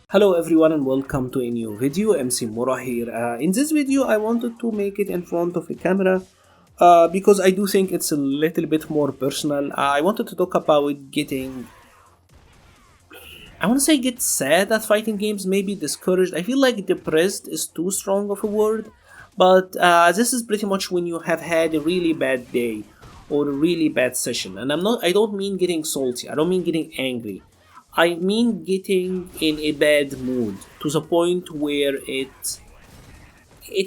Hello everyone and welcome to a new video. MC-Mura here. In this video I wanted to make it in front of a camera because I do think it's a little bit more personal. I wanted to talk about I want to say get sad at fighting games, maybe discouraged. I feel like depressed is too strong of a word, but this is pretty much when you have had a really bad day or a really bad session. And I don't mean getting salty, I don't mean getting angry. I mean getting in a bad mood to the point where it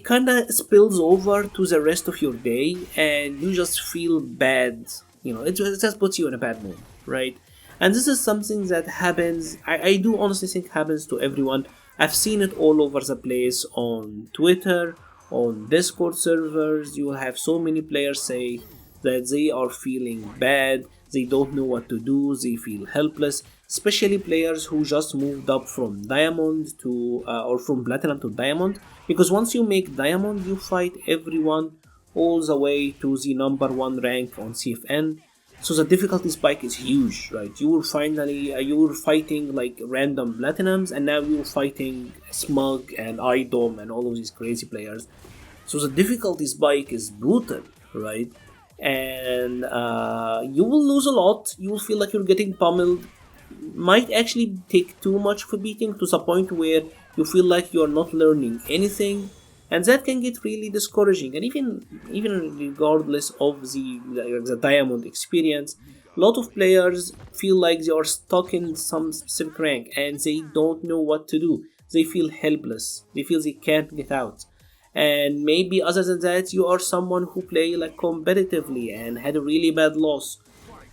kind of spills over to the rest of your day and you just feel bad. It just puts you in a bad mood, right? And this is something that happens, I do honestly think happens to everyone. I've seen it all over the place on Twitter, on Discord servers. You will have so many players say that they are feeling bad, they don't know what to do, they feel helpless, especially players who just moved up from diamond to or from platinum to diamond, because once you make diamond you fight everyone all the way to the number 1 rank on CFN. So the difficulty spike is huge, right? You were finally you were fighting like random platinums, and now you're fighting Smug and IDOM and all of these crazy players. So the difficulty spike is brutal, right? And you will lose a lot. You will feel like you're getting pummeled. Might actually take too much of a beating to the point where you feel like you're not learning anything, and that can get really discouraging. And even regardless of the diamond experience, a lot of players feel like they are stuck in some specific rank and they don't know what to do. They feel helpless, they feel they can't get out. And maybe other than that, you are someone who play like competitively and had a really bad loss.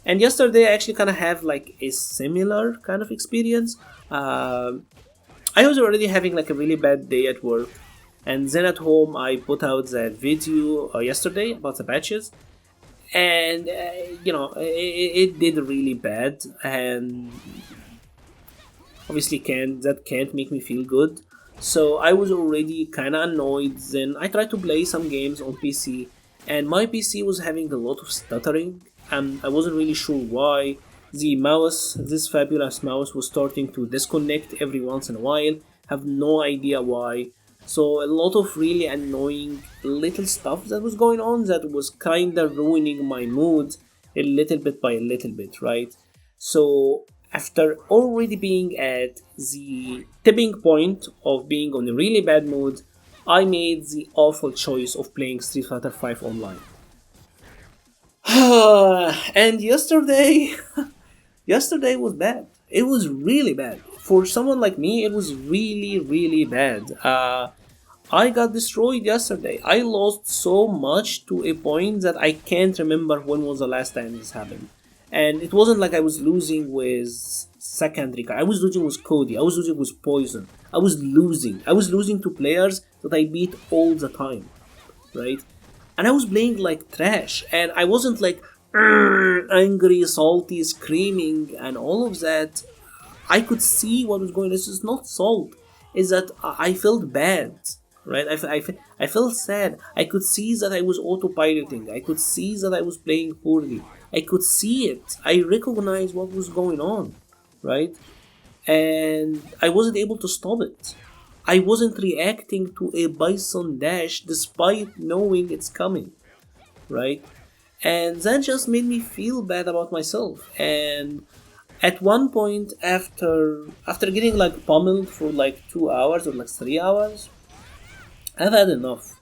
And yesterday I actually kind of have like a similar kind of experience. I was already having like a really bad day at work, and then at home I put out that video yesterday about the patches, and it did really bad, and obviously can't make me feel good. So I was already kind of annoyed. Then I tried to play some games on PC, and my PC was having a lot of stuttering, and I wasn't really sure why. The mouse, this fabulous mouse, was starting to disconnect every once in a while. Have no idea why. So a lot of really annoying little stuff that was going on that was kinda ruining my mood a little bit by a little bit, right? So after already being at the tipping point of being on a really bad mood, I made the awful choice of playing Street Fighter 5 online. And yesterday was bad. It was really bad. For someone like me, it was really, really bad. I got destroyed yesterday. I lost so much to a point that I can't remember when was the last time this happened. And it wasn't like I was losing with secondary. I was losing with Cody. I was losing with Poison. I was losing. I was losing to players that I beat all the time, right? And I was playing like trash. And I wasn't like angry, salty, screaming, and all of that. I could see what was going on. This is not salt. Is that I felt bad, right? I felt sad. I could see that I was autopiloting. I could see that I was playing poorly. I could see it. I recognized what was going on, right? And I wasn't able to stop it. I wasn't reacting to a bison dash despite knowing it's coming, right? And that just made me feel bad about myself. And at one point, after getting like pummeled for like 2 hours or like 3 hours, I've had enough.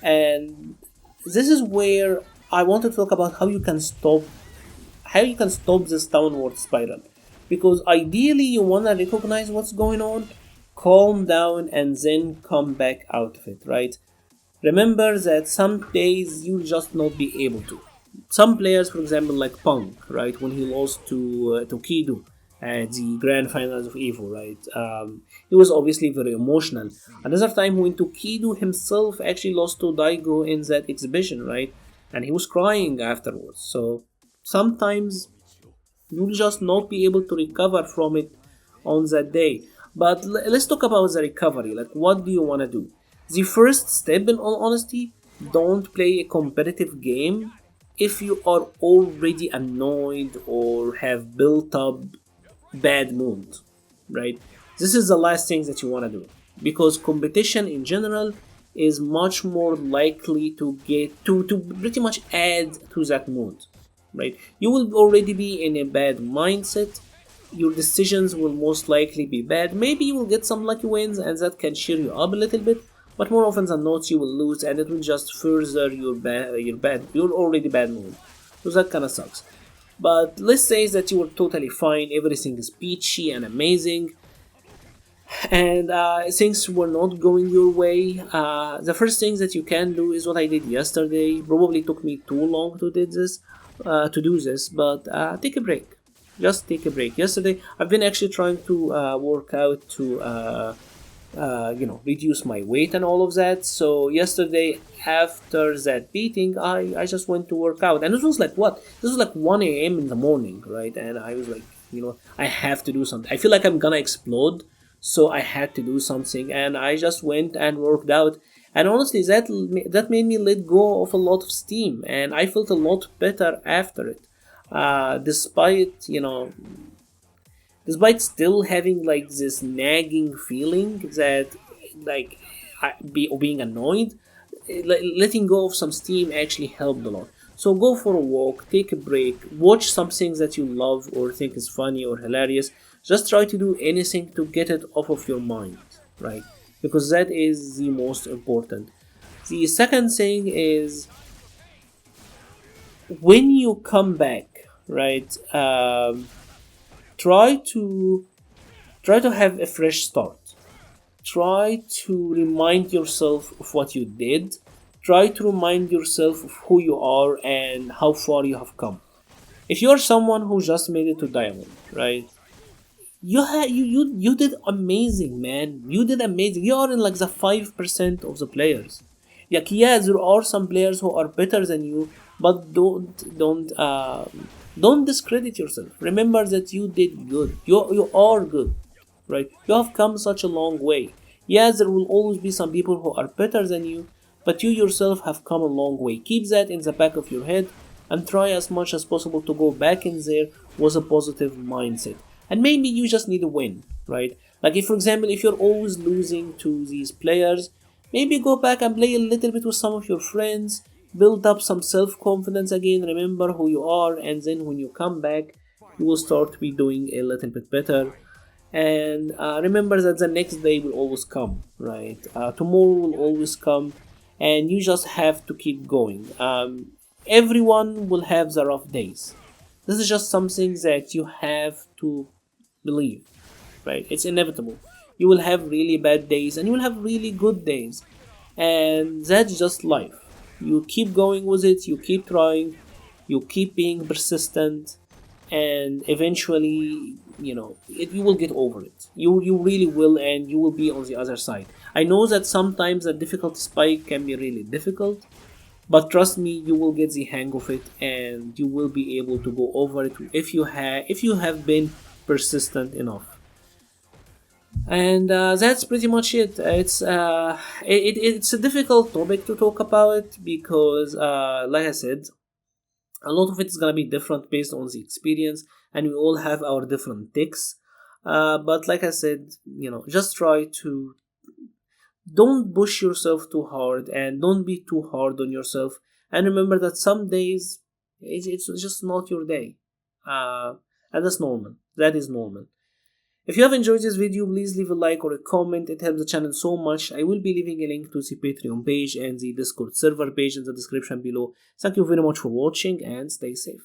And this is where I want to talk about how you can stop this downward spiral. Because ideally you wanna recognize what's going on, calm down, and then come back out of it, right? Remember that some days you'll just not be able to. Some players, for example, like Punk, right, when he lost to Kido at the grand finals of Evo, right, he was obviously very emotional. Another time when Tokido himself actually lost to Daigo in that exhibition, right, and he was crying afterwards. So sometimes you'll just not be able to recover from it on that day. But let's talk about the recovery. Like, what do you want to do? The first step, in all honesty, don't play a competitive game if you are already annoyed or have built up bad mood, right? this is the last thing that you want to do, because competition in general is much more likely to get to pretty much add to that mood, right? You will already be in a bad mindset, your decisions will most likely be bad. Maybe you will get some lucky wins and that can cheer you up a little bit, but more often than not you will lose and it will just further your already bad mood. So that kind of sucks. But let's say that you were totally fine, everything is peachy and amazing, and things were not going your way. The first thing that you can do is what I did yesterday. Probably took me too long to do this, but take a break. Just take a break. Yesterday, I've been actually trying to work out to reduce my weight and all of that. So yesterday, after that beating, I just went to work out, and it was like what? This was like 1 a.m. in the morning, right? And I was like, I have to do something. I feel like I'm gonna explode, so I had to do something, and I just went and worked out. And honestly, that made me let go of a lot of steam, and I felt a lot better after it. Despite still having like this nagging feeling that like being annoyed, letting go of some steam actually helped a lot. So go for a walk, take a break, watch some things that you love or think is funny or hilarious. Just try to do anything to get it off of your mind, right? Because that is the most important. The second thing is when you come back, right? Try to have a fresh start. Try to remind yourself of what you did. Try to remind yourself of who you are and how far you have come. If you're someone who just made it to diamond, right? You did amazing, man. You did amazing. You are in like the 5% of the players. Like, yeah, there are some players who are better than you, but don't discredit yourself. Remember that you did good. You are good, right? You have come such a long way. Yes, there will always be some people who are better than you, but you yourself have come a long way. Keep that in the back of your head and try as much as possible to go back in there with a positive mindset. And maybe you just need a win, right? Like, if for example, if you're always losing to these players, maybe go back and play a little bit with some of your friends, build up some self-confidence again, remember who you are, and then when you come back, you will start to be doing a little bit better. And remember that the next day will always come, right? Tomorrow will always come, and you just have to keep going. Everyone will have the rough days. This is just something that you have to believe, right? It's inevitable. You will have really bad days and you will have really good days, and that's just life. You keep going with it, you keep trying, you keep being persistent, and eventually, you will get over it. You really will, and you will be on the other side. I know that sometimes the difficult spike can be really difficult, but trust me, you will get the hang of it, and you will be able to go over it if you have been persistent enough. And that's pretty much it. It's a difficult topic to talk about because, like I said, a lot of it is gonna be different based on the experience, and we all have our different ticks. But like I said, just try to don't push yourself too hard and don't be too hard on yourself. And remember that some days it's just not your day, and that's normal. That is normal. If you have enjoyed this video, please leave a like or a comment. It helps the channel so much. I will be leaving a link to the Patreon page and the Discord server page in the description below. Thank you very much for watching and stay safe.